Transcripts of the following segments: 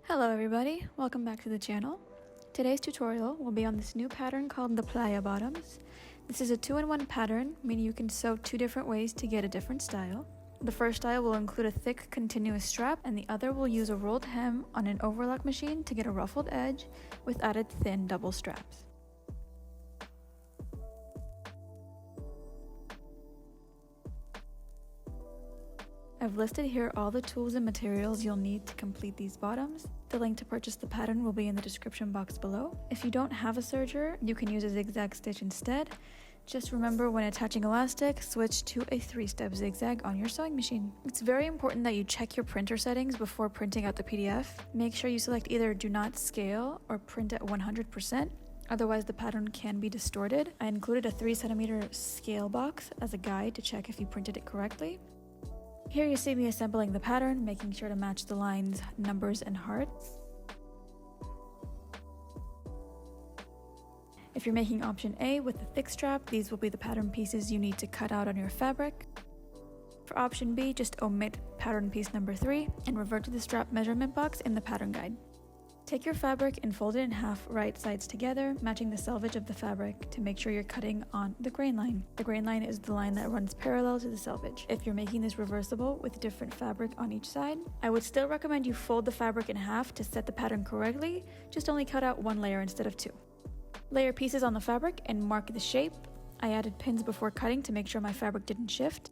Hello everybody, welcome back to the channel. Today's tutorial will be on this new pattern called the Playa bottoms. This is a 2-in-1 pattern, meaning you can sew two different ways to get a different style. The first style will include a thick continuous strap, and the other will use a rolled hem on an overlock machine to get a ruffled edge with added thin double straps. I've listed here all the tools and materials you'll need to complete these bottoms. The link to purchase the pattern will be in the description box below. If you don't have a serger, you can use a zigzag stitch instead. Just remember, when attaching elastic, switch to a 3-step zigzag on your sewing machine. It's very important that you check your printer settings before printing out the PDF. Make sure you select either do not scale or print at 100%. Otherwise, the pattern can be distorted. I included a 3cm scale box as a guide to check if you printed it correctly. Here you see me assembling the pattern, making sure to match the lines, numbers, and hearts. If you're making option A with the thick strap, these will be the pattern pieces you need to cut out on your fabric. For option B, just omit pattern piece number 3 and revert to the strap measurement box in the pattern guide. Take your fabric and fold it in half right sides together, matching the selvage of the fabric to make sure you're cutting on the grain line. The grain line is the line that runs parallel to the selvage. If you're making this reversible with different fabric on each side, I would still recommend you fold the fabric in half to set the pattern correctly, just only cut out one layer instead of two. Layer pieces on the fabric and mark the shape. I added pins before cutting to make sure my fabric didn't shift.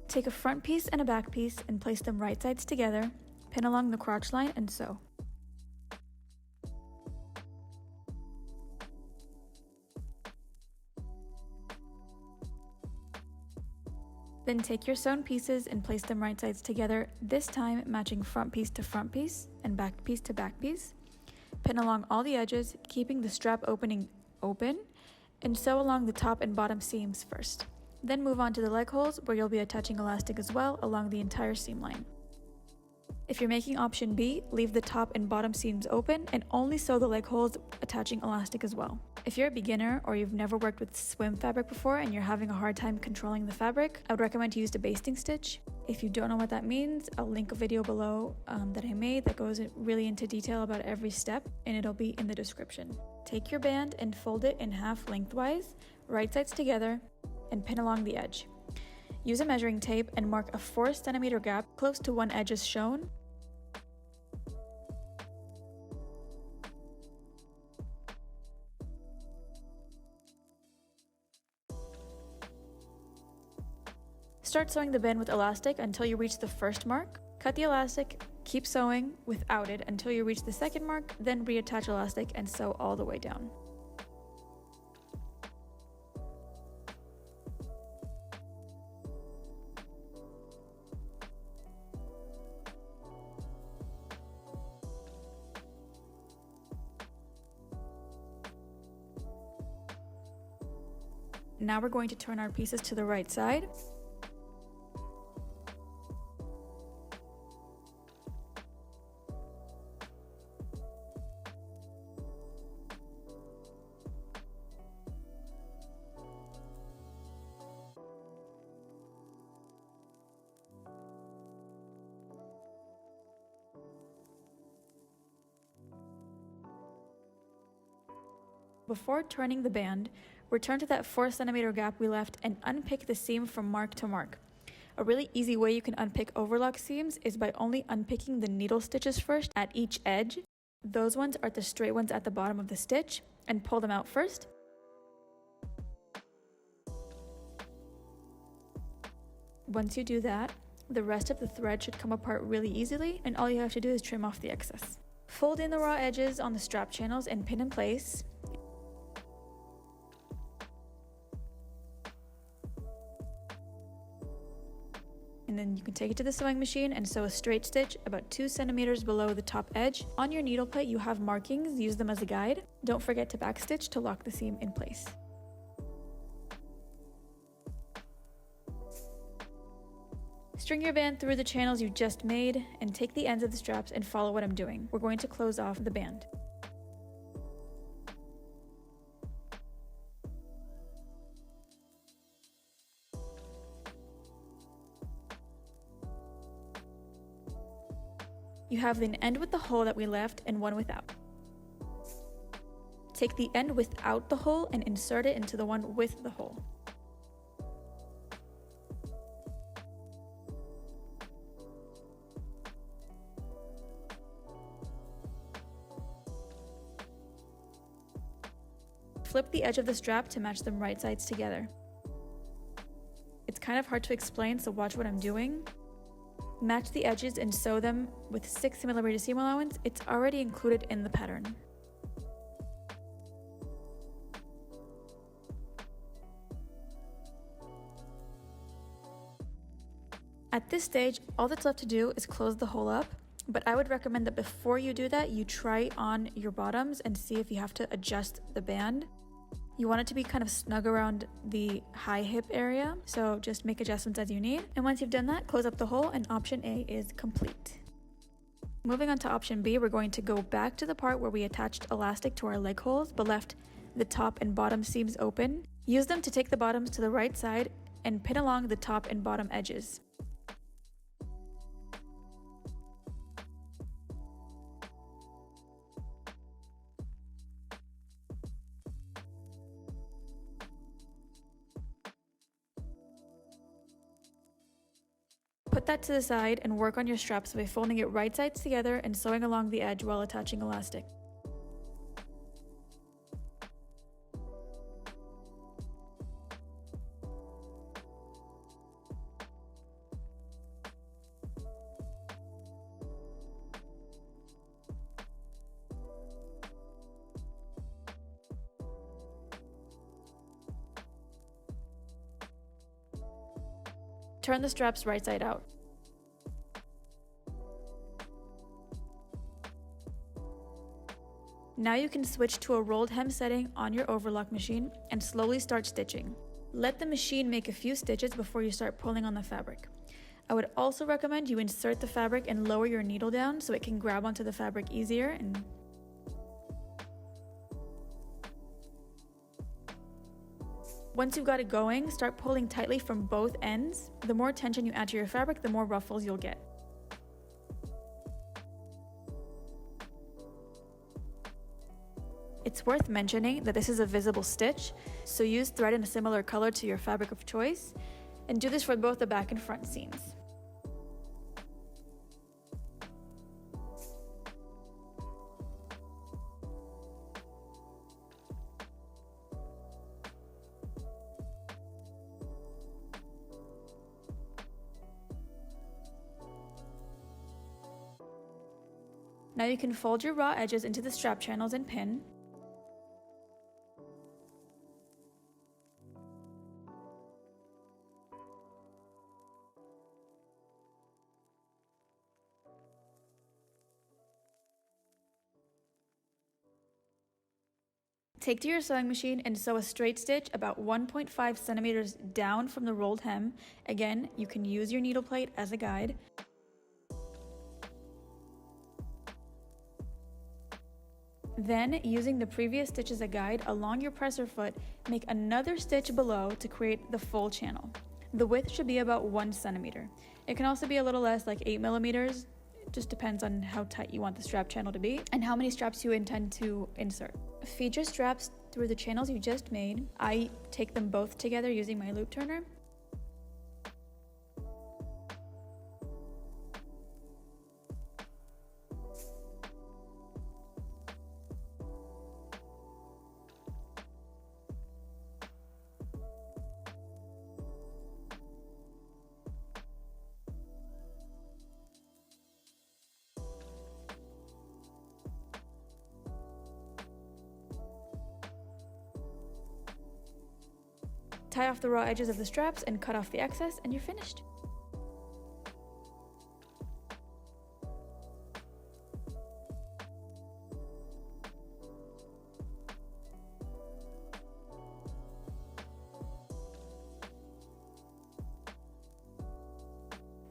Take a front piece and a back piece and place them right sides together, pin along the crotch line and sew. Then take your sewn pieces and place them right sides together, this time matching front piece to front piece and back piece to back piece. Pin along all the edges, keeping the strap opening open, and sew along the top and bottom seams first. Then move on to the leg holes, where you'll be attaching elastic as well along the entire seam line. If you're making option B, leave the top and bottom seams open and only sew the leg holes, attaching elastic as well. If you're a beginner or you've never worked with swim fabric before and you're having a hard time controlling the fabric, I would recommend to use the basting stitch. If you don't know what that means, I'll link a video below that I made that goes really into detail about every step, and it'll be in the description. Take your band and fold it in half lengthwise, right sides together, and pin along the edge. Use a measuring tape and mark a 4cm gap close to one edge as shown. Start sewing the band with elastic until you reach the first mark. Cut the elastic, keep sewing without it until you reach the second mark, then reattach elastic and sew all the way down. Now we're going to turn our pieces to the right side. Before turning the band, return to that 4cm gap we left and unpick the seam from mark to mark. A really easy way you can unpick overlock seams is by only unpicking the needle stitches first at each edge. Those ones are the straight ones at the bottom of the stitch, and pull them out first. Once you do that, the rest of the thread should come apart really easily, and all you have to do is trim off the excess. Fold in the raw edges on the strap channels and pin in place. And then you can take it to the sewing machine and sew a straight stitch about 2 centimeters below the top edge. On your needle plate you have markings, use them as a guide. Don't forget to backstitch to lock the seam in place. String your band through the channels you just made and take the ends of the straps and follow what I'm doing. We're going to close off the band. You have an end with the hole that we left and one without. Take the end without the hole and insert it into the one with the hole. Flip the edge of the strap to match them right sides together. It's kind of hard to explain, so watch what I'm doing. Match the edges and sew them with 6mm seam allowance. It's already included in the pattern. At this stage, all that's left to do is close the hole up, but I would recommend that before you do that, you try on your bottoms and see if you have to adjust the band. You want it to be kind of snug around the high hip area, so just make adjustments as you need. And once you've done that, close up the hole and option A is complete. Moving on to option B, we're going to go back to the part where we attached elastic to our leg holes, but left the top and bottom seams open. Use them to take the bottoms to the right side and pin along the top and bottom edges. Put that to the side and work on your straps by folding it right sides together and sewing along the edge while attaching elastic. Turn the straps right side out. Now you can switch to a rolled hem setting on your overlock machine and slowly start stitching. Let the machine make a few stitches before you start pulling on the fabric. I would also recommend you insert the fabric and lower your needle down so it can grab onto the fabric easier. Once you've got it going, start pulling tightly from both ends. The more tension you add to your fabric, the more ruffles you'll get. It's worth mentioning that this is a visible stitch, so use thread in a similar color to your fabric of choice, and do this for both the back and front seams. Now you can fold your raw edges into the strap channels and pin. Take to your sewing machine and sew a straight stitch about 1.5 centimeters down from the rolled hem. Again, you can use your needle plate as a guide. Then, using the previous stitch as a guide along your presser foot, make another stitch below to create the full channel. The width should be about 1 centimeter. It can also be a little less, like 8 millimeters. It just depends on how tight you want the strap channel to be and how many straps you intend to insert. Feed your straps through the channels you just made. I take them both together using my loop turner. Tie off the raw edges of the straps and cut off the excess, and you're finished.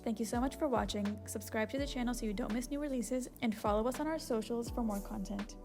Thank you so much for watching. Subscribe to the channel so you don't miss new releases, and follow us on our socials for more content.